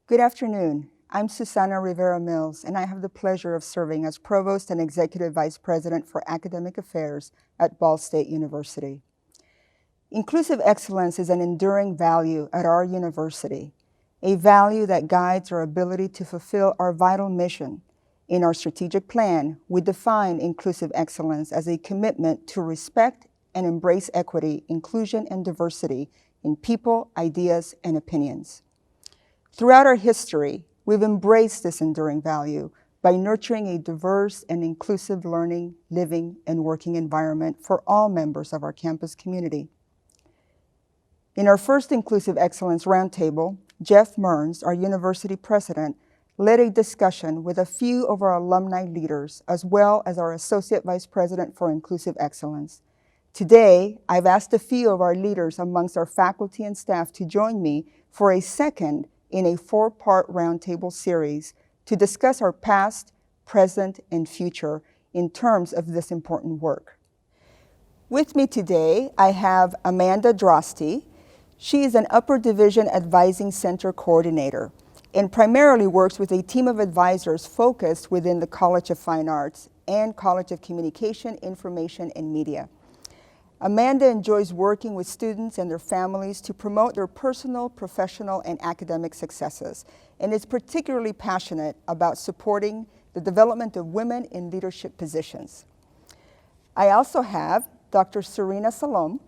Good afternoon. I'm Susana Rivera-Mills, and I have the pleasure of serving as Provost and Executive Vice President for Academic Affairs at Ball State University. Inclusive excellence is an enduring value at our university, a value that guides our ability to fulfill our vital mission. In our strategic plan, we define inclusive excellence as a commitment to respect and embrace equity, inclusion, and diversity in people, ideas, and opinions. Throughout our history, we've embraced this enduring value by nurturing a diverse and inclusive learning, living, and working environment for all members of our campus community. In our first Inclusive Excellence Roundtable, Jeff Mearns, our university president, led a discussion with a few of our alumni leaders, as well as our Associate Vice President for Inclusive Excellence. Today, I've asked a few of our leaders amongst our faculty and staff to join me for a second in a four-part roundtable series to discuss our past, present, and future in terms of this important work. With me today, I have Amanda Drosti. She is an Upper Division Advising Center Coordinator and primarily works with a team of advisors focused within the College of Fine Arts and College of Communication, Information, and Media. Amanda enjoys working with students and their families to promote their personal, professional, and academic successes, and is particularly passionate about supporting the development of women in leadership positions. I also have Dr. Serena Salom,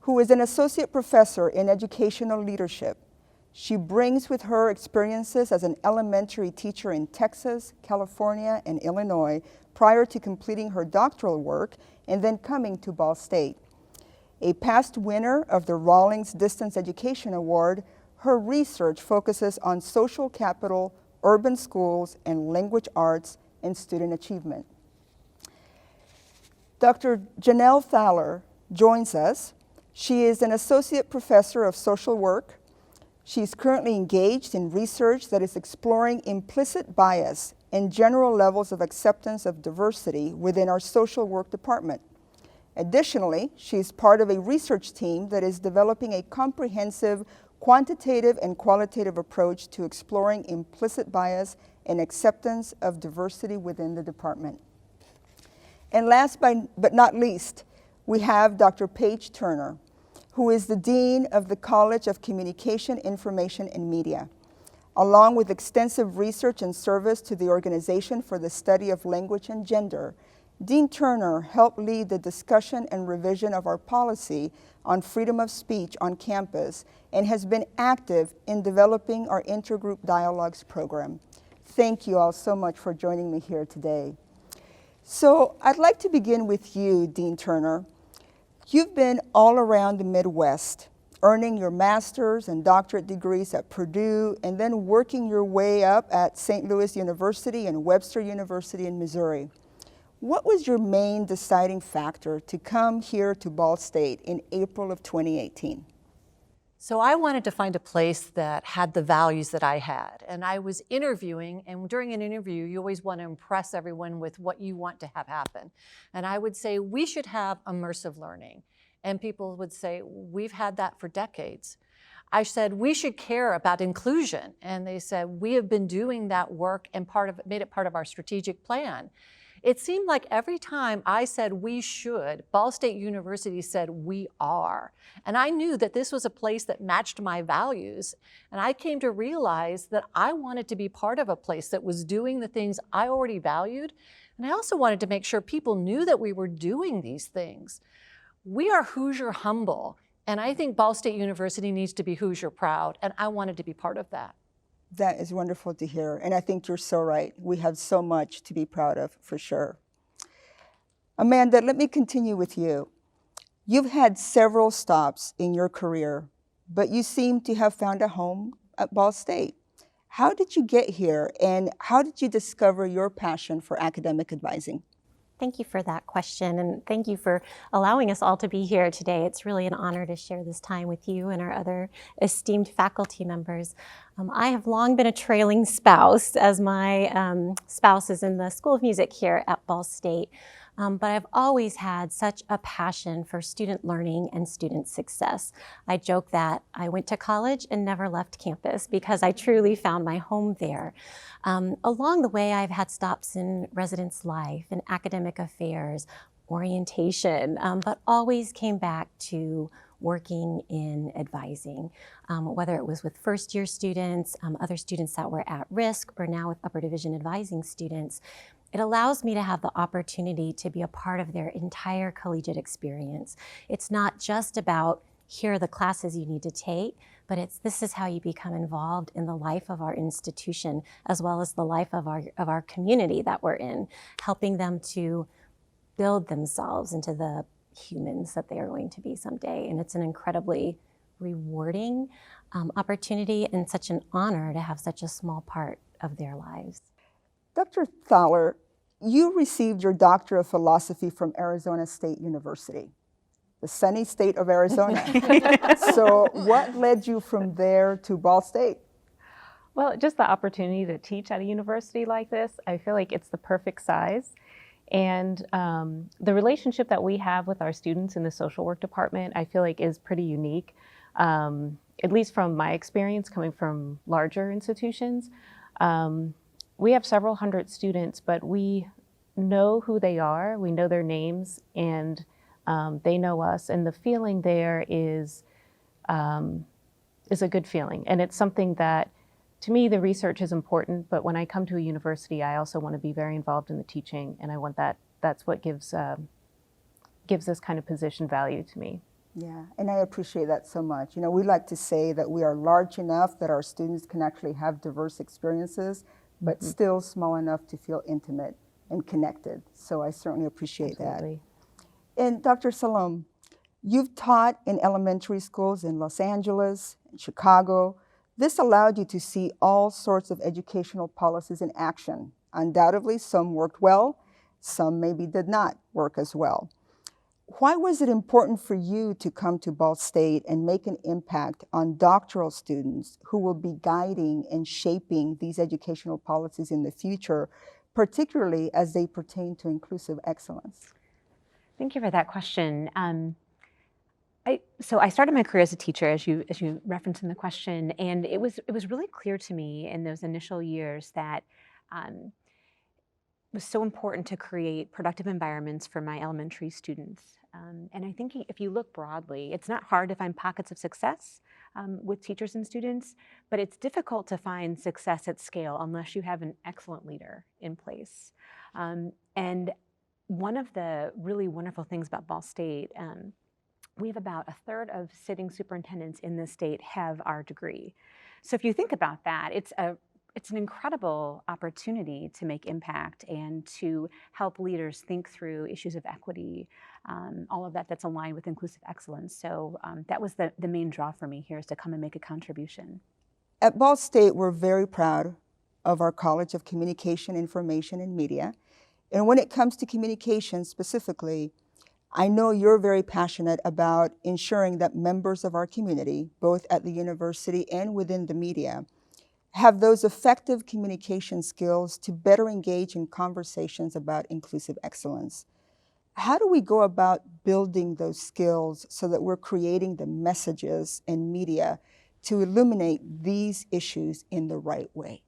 who is an associate professor in educational leadership. She brings with her experiences as an elementary teacher in Texas, California, and Illinois prior to completing her doctoral work and then coming to Ball State. A past winner of the Rawlings Distance Education Award, her research focuses on social capital, urban schools, and language arts and student achievement. Dr. Janelle Fowler joins us. She is an associate professor of social work. She's currently engaged in research that is exploring implicit bias and general levels of acceptance of diversity within our social work department. Additionally, she's part of a research team that is developing a comprehensive quantitative and qualitative approach to exploring implicit bias and acceptance of diversity within the department. And last but not least, we have Dr. Paige Turner, who is the Dean of the College of Communication, Information, and Media. Along with extensive research and service to the Organization for the Study of Language and Gender, Dean Turner helped lead the discussion and revision of our policy on freedom of speech on campus and has been active in developing our Intergroup Dialogues program. Thank you all so much for joining me here today. So I'd like to begin with you, Dean Turner. You've been all around the Midwest, earning your master's and doctorate degrees at Purdue, and then working your way up at St. Louis University and Webster University in Missouri. What was your main deciding factor to come here to Ball State in April of 2018? So I wanted to find a place that had the values that I had. And I was interviewing, and during an interview, you always want to impress everyone with what you want to have happen. And I would say, we should have immersive learning. And people would say, we've had that for decades. I said, we should care about inclusion. And they said, we have been doing that work and made it part of our strategic plan. It seemed like every time I said we should, Ball State University said we are. And I knew that this was a place that matched my values. And I came to realize that I wanted to be part of a place that was doing the things I already valued. And I also wanted to make sure people knew that we were doing these things. We are Hoosier humble. And I think Ball State University needs to be Hoosier proud. And I wanted to be part of that. That is wonderful to hear, and I think you're so right. We have so much to be proud of, for sure. Amanda, let me continue with you. You've had several stops in your career, but you seem to have found a home at Ball State. How did you get here, and how did you discover your passion for academic advising? Thank you for that question, and thank you for allowing us all to be here today. It's really an honor to share this time with you and our other esteemed faculty members. I have long been a trailing spouse, as my spouse is in the School of Music here at Ball State. but I've always had such a passion for student learning and student success. I joke that I went to college and never left campus because I truly found my home there. Along the way, I've had stops in residence life and academic affairs, orientation, but always came back to working in advising, whether it was with first-year students, other students that were at risk, or now with upper division advising students. It allows me to have the opportunity to be a part of their entire collegiate experience. It's not just about, here are the classes you need to take, but this is how you become involved in the life of our institution, as well as the life of our community that we're in, helping them to build themselves into the humans that they are going to be someday. And it's an incredibly rewarding opportunity and such an honor to have such a small part of their lives. Dr. Fowler, you received your Doctor of Philosophy from Arizona State University, the sunny state of Arizona. So what led you from there to Ball State? Well, just the opportunity to teach at a university like this, I feel like it's the perfect size. And the relationship that we have with our students in the social work department, I feel like is pretty unique, at least from my experience coming from larger institutions. We have several hundred students, but we know who they are, we know their names, and they know us. And the feeling there is a good feeling. And it's something that, to me, the research is important, but when I come to a university, I also want to be very involved in the teaching, and I want that's what gives this kind of position value to me. Yeah, and I appreciate that so much. You know, we like to say that we are large enough that our students can actually have diverse experiences, but still small enough to feel intimate and connected. So I certainly appreciate Absolutely. that. And Dr. Salom, you've taught in elementary schools in Los Angeles, in Chicago. This allowed you to see all sorts of educational policies in action. Undoubtedly, some worked well, some maybe did not work as well. Why was it important for you to come to Ball State and make an impact on doctoral students who will be guiding and shaping these educational policies in the future, particularly as they pertain to inclusive excellence? Thank you for that question. So I started my career as a teacher, as you referenced in the question, and it was really clear to me in those initial years that it was so important to create productive environments for my elementary students. And I think if you look broadly, it's not hard to find pockets of success with teachers and students, but it's difficult to find success at scale unless you have an excellent leader in place. And one of the really wonderful things about Ball State, we have about a third of sitting superintendents in this state have our degree. So if you think about that, it's an incredible opportunity to make impact and to help leaders think through issues of equity, all of that's aligned with inclusive excellence. So that was the main draw for me here, is to come and make a contribution. At Ball State, we're very proud of our College of Communication, Information, and Media. And when it comes to communication specifically, I know you're very passionate about ensuring that members of our community, both at the university and within the media, have those effective communication skills to better engage in conversations about inclusive excellence. How do we go about building those skills so that we're creating the messages and media to illuminate these issues in the right way?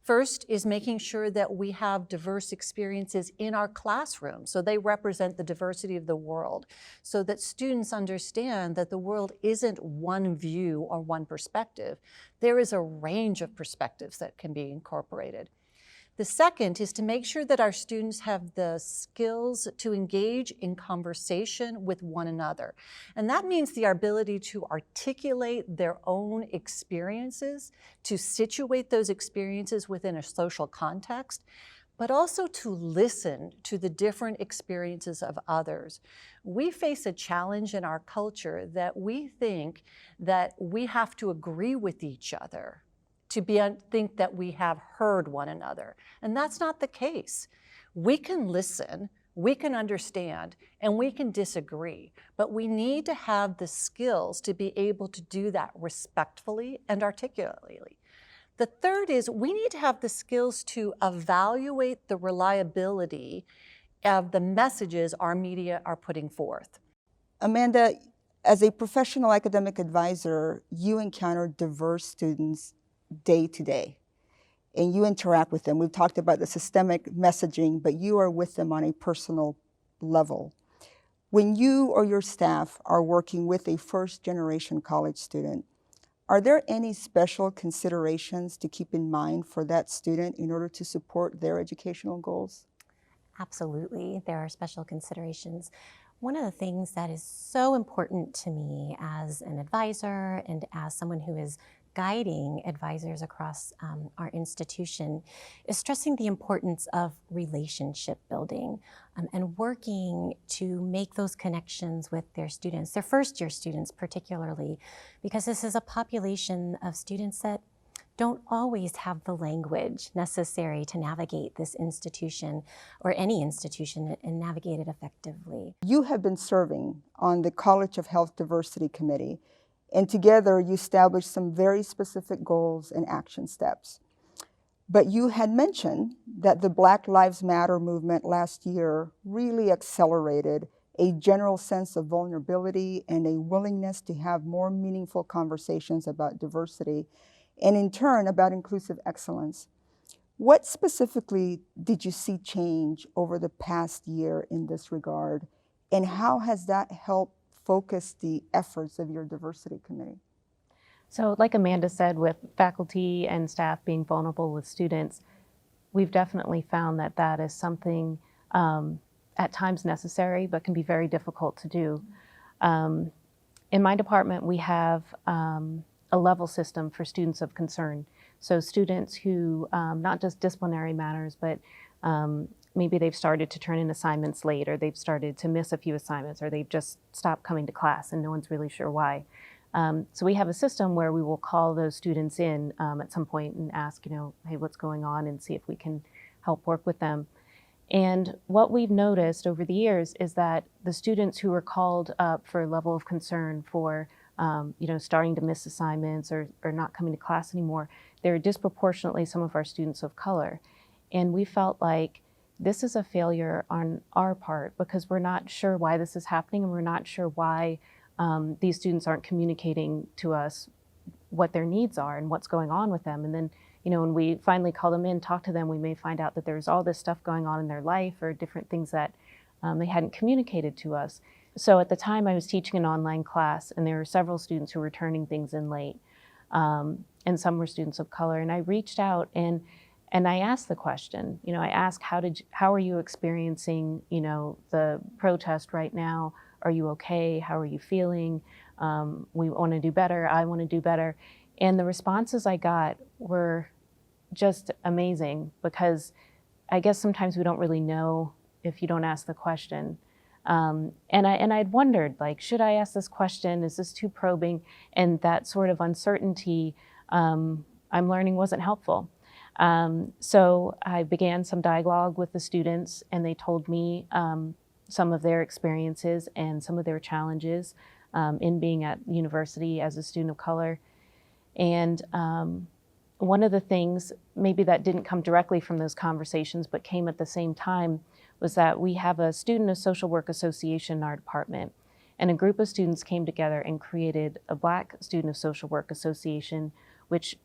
First is making sure that we have diverse experiences in our classroom, so they represent the diversity of the world, so that students understand that the world isn't one view or one perspective. There is a range of perspectives that can be incorporated. The second is to make sure that our students have the skills to engage in conversation with one another. And that means the ability to articulate their own experiences, to situate those experiences within a social context, but also to listen to the different experiences of others. We face a challenge in our culture that we think that we have to agree with each other to think that we have heard one another. And that's not the case. We can listen, we can understand, and we can disagree, but we need to have the skills to be able to do that respectfully and articulately. The third is we need to have the skills to evaluate the reliability of the messages our media are putting forth. Amanda, as a professional academic advisor, you encounter diverse students day to day, and you interact with them. We've talked about the systemic messaging, but you are with them on a personal level. When you or your staff are working with a first-generation college student, are there any special considerations to keep in mind for that student in order to support their educational goals? Absolutely, there are special considerations. One of the things that is so important to me as an advisor and as someone who is guiding advisors across our institution is stressing the importance of relationship building and working to make those connections with their students, their first-year students particularly, because this is a population of students that don't always have the language necessary to navigate this institution or any institution and navigate it effectively. You have been serving on the College of Health Diversity Committee, and together you established some very specific goals and action steps. But you had mentioned that the Black Lives Matter movement last year really accelerated a general sense of vulnerability and a willingness to have more meaningful conversations about diversity, and in turn about inclusive excellence. What specifically did you see change over the past year in this regard, and how has that helped focus the efforts of your diversity committee? So like Amanda said, with faculty and staff being vulnerable with students, we've definitely found that that is something at times necessary, but can be very difficult to do. In my department, we have a level system for students of concern. So students who, not just disciplinary matters, but maybe they've started to turn in assignments late, or they've started to miss a few assignments, or they've just stopped coming to class and no one's really sure why. So we have a system where we will call those students in at some point and ask, hey, what's going on, and see if we can help work with them. And what we've noticed over the years is that the students who are called up for a level of concern for starting to miss assignments or not coming to class anymore, they're disproportionately some of our students of color. And we felt like this is a failure on our part because we're not sure why this is happening, and we're not sure why these students aren't communicating to us what their needs are and what's going on with them. And then, when we finally call them in, talk to them, we may find out that there's all this stuff going on in their life or different things that they hadn't communicated to us. So at the time I was teaching an online class, and there were several students who were turning things in late, and some were students of color. And I reached out and I asked the question, I asked, how are you experiencing, the protest right now? Are you okay? How are you feeling? We want to do better. I want to do better. And the responses I got were just amazing, because I guess sometimes we don't really know if you don't ask the question. And I'd wondered, should I ask this question? Is this too probing? And that sort of uncertainty I'm learning wasn't helpful. So I began some dialogue with the students, and they told me some of their experiences and some of their challenges in being at university as a student of color. And one of the things, maybe that didn't come directly from those conversations, but came at the same time, was that we have a Student of Social Work Association in our department. And a group of students came together and created a Black Student of Social Work Association, which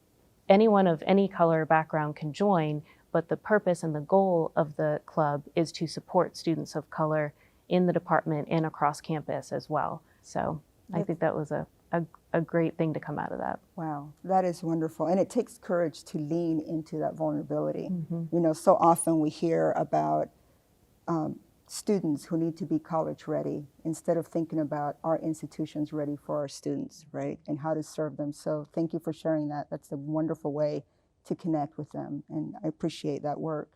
anyone of any color or background can join, but the purpose and the goal of the club is to support students of color in the department and across campus as well. So I think that was a great thing to come out of that. Wow, that is wonderful. And it takes courage to lean into that vulnerability. Mm-hmm. So often we hear about students who need to be college ready instead of thinking about our institutions ready for our students, right? And how to serve them. So thank you for sharing that. That's a wonderful way to connect with them, and I appreciate that work.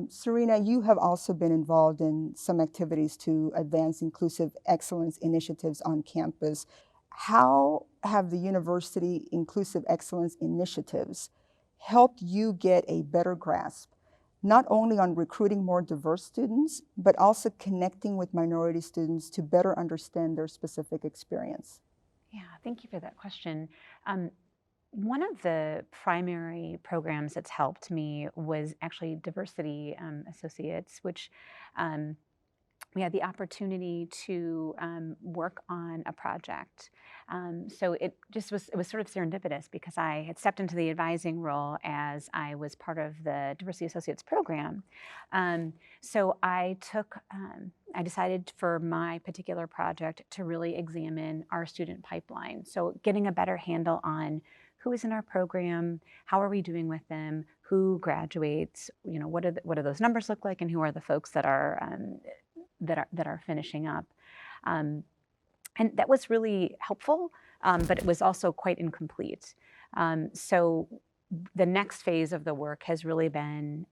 Serena, you have also been involved in some activities to advance inclusive excellence initiatives on campus. How have the university inclusive excellence initiatives helped you get a better grasp, not only on recruiting more diverse students, but also connecting with minority students to better understand their specific experience? Yeah, thank you for that question. One of the primary programs that's helped me was actually Diversity Associates, which we had the opportunity to work on a project. So it was sort of serendipitous because I had stepped into the advising role as I was part of the Diversity Associates program. So I decided for my particular project to really examine our student pipeline. So getting a better handle on who is in our program, how are we doing with them, who graduates, what do those numbers look like, and who are the folks that are finishing up. And that was really helpful, but it was also quite incomplete. So the next phase of the work has really been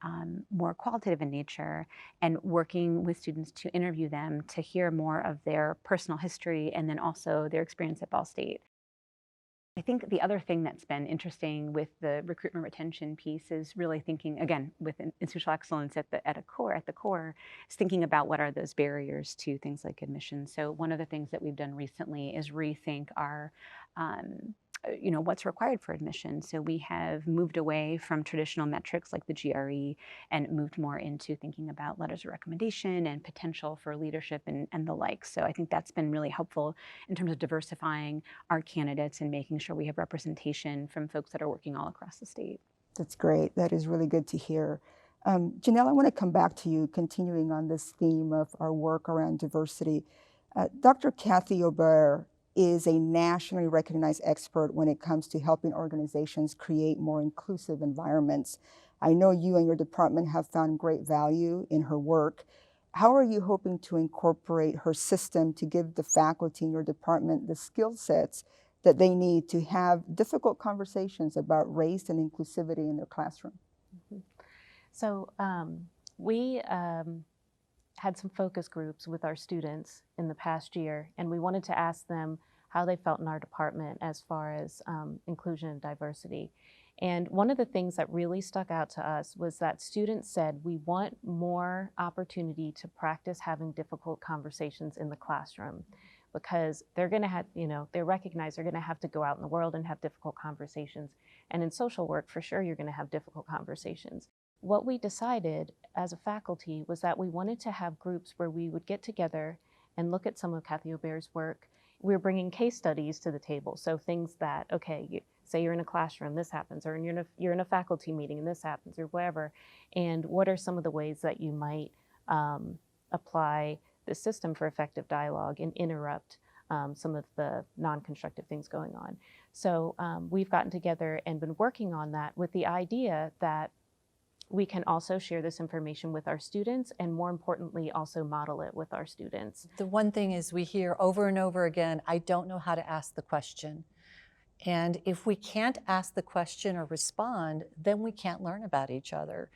more qualitative in nature and working with students to interview them to hear more of their personal history and then also their experience at Ball State. I think the other thing that's been interesting with the recruitment retention piece is really thinking, again, with institutional excellence at the core, is thinking about what are those barriers to things like admission. So one of the things that we've done recently is rethink our what's required for admission. So we have moved away from traditional metrics like the GRE and moved more into thinking about letters of recommendation and potential for leadership and the like. So I think that's been really helpful in terms of diversifying our candidates and making sure we have representation from folks that are working all across the state. That's great. That is really good to hear. Janelle, I want to come back to you, continuing on this theme of our work around diversity. Dr. Kathy Ober is a nationally recognized expert when it comes to helping organizations create more inclusive environments. I know you and your department have found great value in her work. How are you hoping to incorporate her system to give the faculty in your department the skill sets that they need to have difficult conversations about race and inclusivity in their classroom? Mm-hmm. So we had some focus groups with our students in the past year, and we wanted to ask them how they felt in our department as far as inclusion and diversity. And one of the things that really stuck out to us was that students said, we want more opportunity to practice having difficult conversations in the classroom, because they're going to have, they recognize they're going to have to go out in the world and have difficult conversations. And in social work, for sure, you're going to have difficult conversations. What we decided as a faculty was that we wanted to have groups where we would get together and look at some of Kathy Ober's work. We're bringing case studies to the table. So things that, okay, say you're in a classroom, this happens, or you're in a faculty meeting and this happens, or whatever. And what are some of the ways that you might apply the system for effective dialogue and interrupt some of the non-constructive things going on? So we've gotten together and been working on that with the idea that we can also share this information with our students, and more importantly, also model it with our students. The one thing is we hear over and over again, I don't know how to ask the question. And if we can't ask the question or respond, then we can't learn about each other.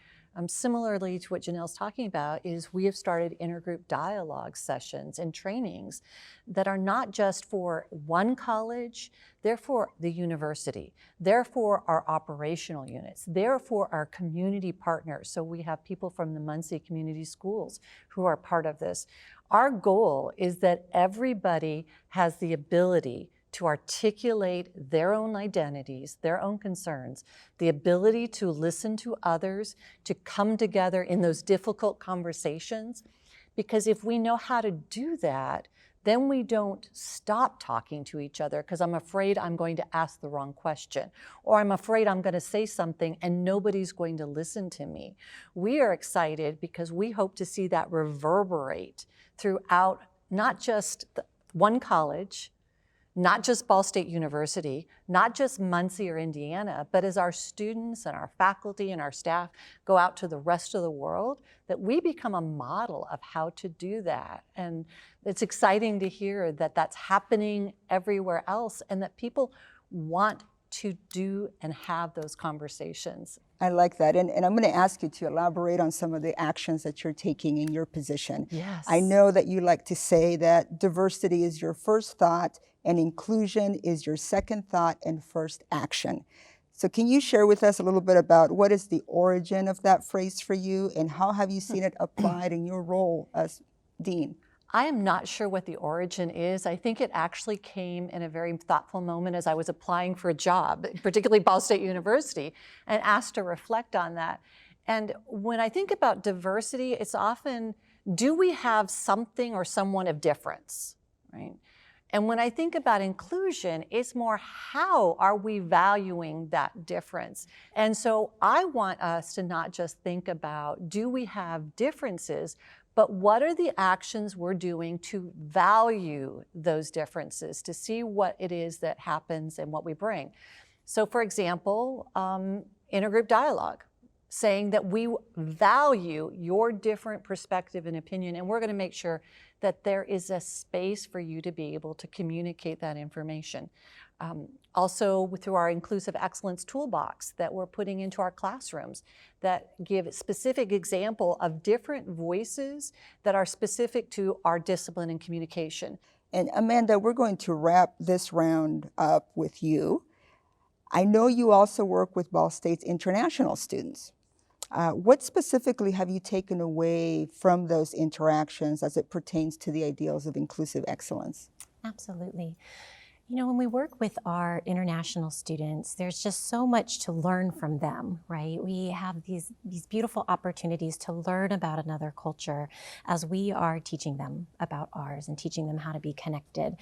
Similarly to what Janelle's talking about is we have started intergroup dialogue sessions and trainings that are not just for one college, they're for the university, they're for our operational units, they're for our community partners. So we have people from the Muncie Community Schools who are part of this. Our goal is that everybody has the ability to articulate their own identities, their own concerns, the ability to listen to others, to come together in those difficult conversations. Because if we know how to do that, then we don't stop talking to each other because I'm afraid I'm going to ask the wrong question, or I'm afraid I'm going to say something and nobody's going to listen to me. We are excited because we hope to see that reverberate throughout not just one college, not just Ball State University, not just Muncie or Indiana, but as our students and our faculty and our staff go out to the rest of the world, that we become a model of how to do that. And it's exciting to hear that that's happening everywhere else and that people want to do and have those conversations. I like that. And I'm going to ask you to elaborate on some of the actions that you're taking in your position. Yes. I know that you like to say that diversity is your first thought and inclusion is your second thought and first action. So can you share with us a little bit about what is the origin of that phrase for you and how have you seen it applied in your role as dean? I am not sure what the origin is. I think it actually came in a very thoughtful moment as I was applying for a job, particularly Ball State University, and asked to reflect on that. And when I think about diversity, it's often, do we have something or someone of difference, right? And when I think about inclusion, it's more how are we valuing that difference? And so I want us to not just think about, do we have differences, but what are the actions we're doing to value those differences, to see what it is that happens and what we bring. So for example, intergroup dialogue, saying that we value your different perspective and opinion, and we're going to make sure that there is a space for you to be able to communicate that information. Also through our Inclusive Excellence Toolbox that we're putting into our classrooms that give specific example of different voices that are specific to our discipline and communication. And Amanda, we're going to wrap this round up with you. I know you also work with Ball State's international students. What specifically have you taken away from those interactions as it pertains to the ideals of inclusive excellence? Absolutely. You know, when we work with our international students, there's just so much to learn from them, right? We have these beautiful opportunities to learn about another culture as we are teaching them about ours and teaching them how to be connected.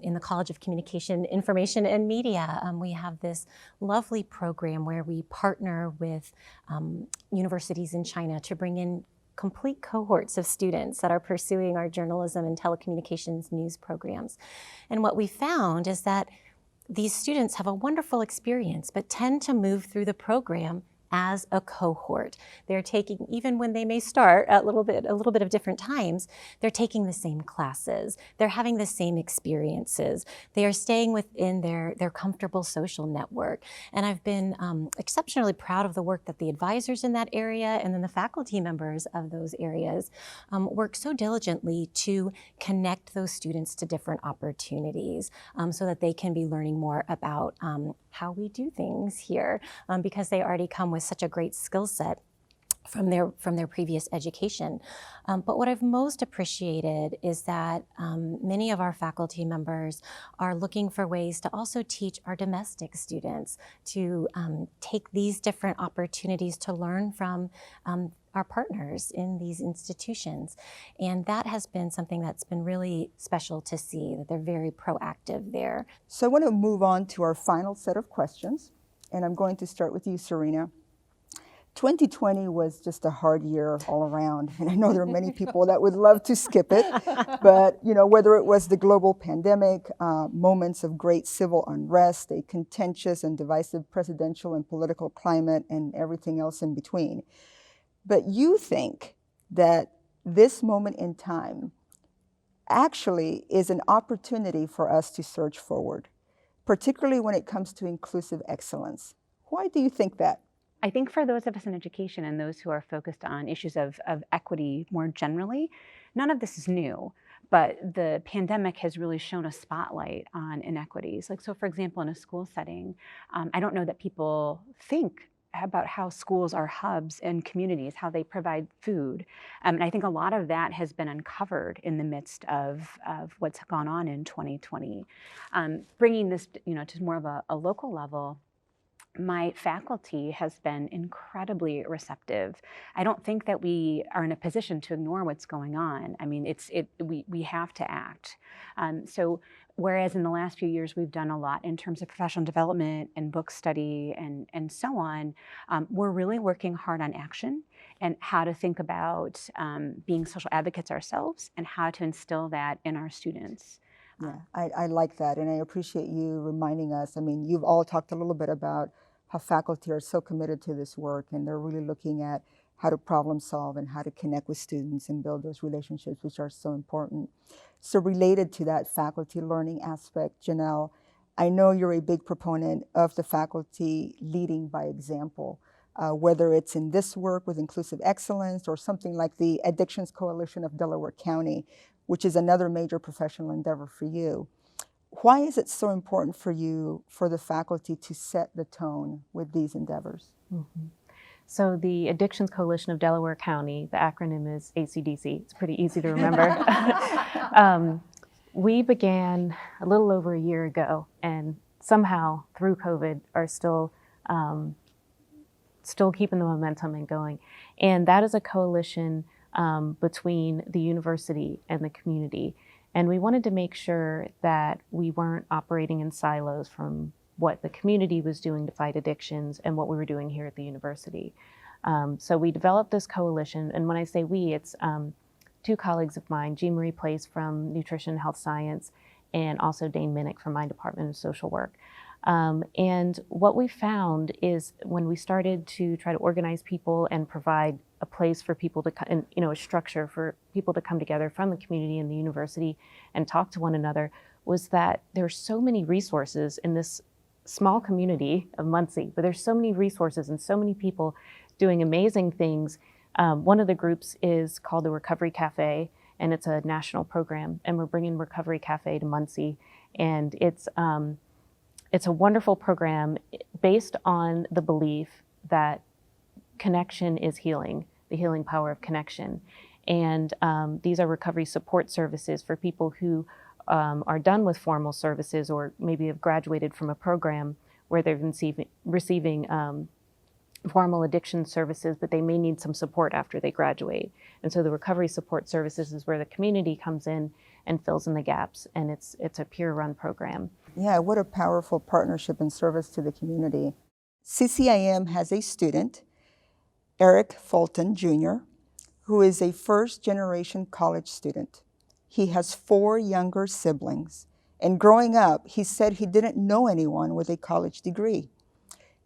In the College of Communication, Information, and Media, we have this lovely program where we partner with universities in China to bring in complete cohorts of students that are pursuing our journalism and telecommunications news programs. And what we found is that these students have a wonderful experience, but tend to move through the program as a cohort. They're taking, even when they may start at a little bit of different times, they're taking the same classes. They're having the same experiences. They are staying within their comfortable social network. And I've been exceptionally proud of the work that the advisors in that area and then the faculty members of those areas work so diligently to connect those students to different opportunities so that they can be learning more about how we do things here because they already come with such a great skill set from their previous education. But what I've most appreciated is that many of our faculty members are looking for ways to also teach our domestic students to take these different opportunities to learn from our partners in these institutions. And that has been something that's been really special to see, that they're very proactive there. So I want to move on to our final set of questions, and I'm going to start with you, Serena. 2020 was just a hard year all around, and I know there are many people that would love to skip it, but you know, whether it was the global pandemic, moments of great civil unrest, a contentious and divisive presidential and political climate, and everything else in between. But you think that this moment in time actually is an opportunity for us to surge forward, particularly when it comes to inclusive excellence. Why do you think that? I think for those of us in education and those who are focused on issues of equity more generally, none of this is new, but the pandemic has really shown a spotlight on inequities. Like, so for example, in a school setting, I don't know that people think about how schools are hubs and communities, how they provide food. And I think a lot of that has been uncovered in the midst of what's gone on in 2020. Bringing this, to more of a local level, my faculty has been incredibly receptive. I don't think that we are in a position to ignore what's going on. I mean, we have to act. So whereas in the last few years we've done a lot in terms of professional development and book study and so on, we're really working hard on action and how to think about being social advocates ourselves and how to instill that in our students. Yeah, I like that, and I appreciate you reminding us. I mean, you've all talked a little bit about how faculty are so committed to this work, and they're really looking at how to problem solve and how to connect with students and build those relationships, which are so important. So related to that faculty learning aspect, Janelle, I know you're a big proponent of the faculty leading by example, whether it's in this work with Inclusive Excellence or something like the Addictions Coalition of Delaware County, which is another major professional endeavor for you. Why is it so important for you, for the faculty, to set the tone with these endeavors? Mm-hmm. So the Addictions Coalition of Delaware County, the acronym is ACDC. It's pretty easy to remember. We began a little over a year ago, and somehow through COVID are still keeping the momentum and going. And that is a coalition between the university and the community. And we wanted to make sure that we weren't operating in silos from what the community was doing to fight addictions and what we were doing here at the university. So we developed this coalition, and when I say we, it's two colleagues of mine, Jean Marie Place from Nutrition and Health Science, and also Dane Minnick from my Department of Social Work. And what we found is when we started to try to organize people and provide a place for people to, and a structure for people to come together from the community and the university and talk to one another, was that there are so many resources in this small community of Muncie, but there's so many resources and so many people doing amazing things. One of the groups is called the Recovery Cafe, and it's a national program, and we're bringing Recovery Cafe to Muncie, and it's a wonderful program based on the belief that connection is healing, the healing power of connection. And these are recovery support services for people who are done with formal services or maybe have graduated from a program where they've been receiving formal addiction services, but they may need some support after they graduate. And so the recovery support services is where the community comes in and fills in the gaps, and it's a peer-run program. Yeah, what a powerful partnership and service to the community. CCIM has a student, Eric Fulton Jr., who is a first-generation college student. He has 4 younger siblings, and growing up, he said he didn't know anyone with a college degree.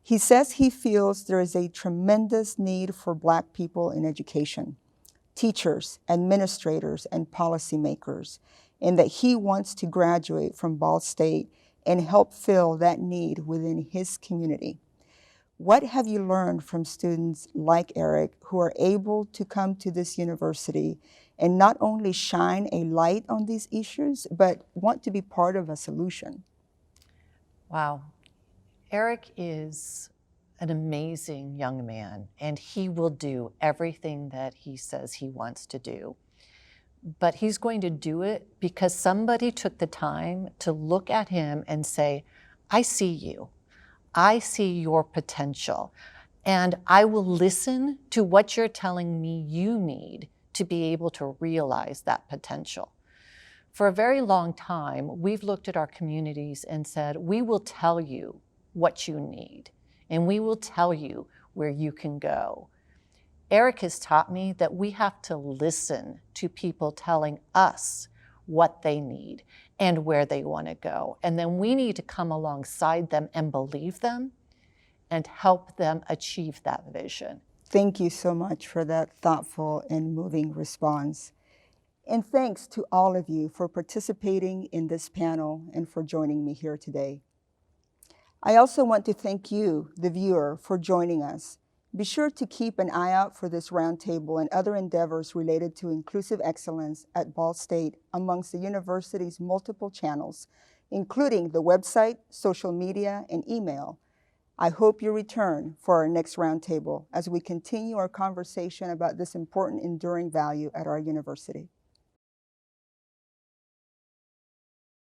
He says he feels there is a tremendous need for Black people in education, teachers, administrators, and policymakers, and that he wants to graduate from Ball State and help fill that need within his community. What have you learned from students like Eric who are able to come to this university and not only shine a light on these issues, but want to be part of a solution? Wow. Eric is an amazing young man, and he will do everything that he says he wants to do. But he's going to do it because somebody took the time to look at him and say, I see you. I see your potential, and I will listen to what you're telling me you need to be able to realize that potential. For a very long time, we've looked at our communities and said, we will tell you what you need, and we will tell you where you can go. Eric has taught me that we have to listen to people telling us what they need and where they want to go. And then we need to come alongside them and believe them and help them achieve that vision. Thank you so much for that thoughtful and moving response. And thanks to all of you for participating in this panel and for joining me here today. I also want to thank you, the viewer, for joining us. Be sure to keep an eye out for this roundtable and other endeavors related to inclusive excellence at Ball State amongst the university's multiple channels, including the website, social media, and email. I hope you return for our next roundtable as we continue our conversation about this important enduring value at our university.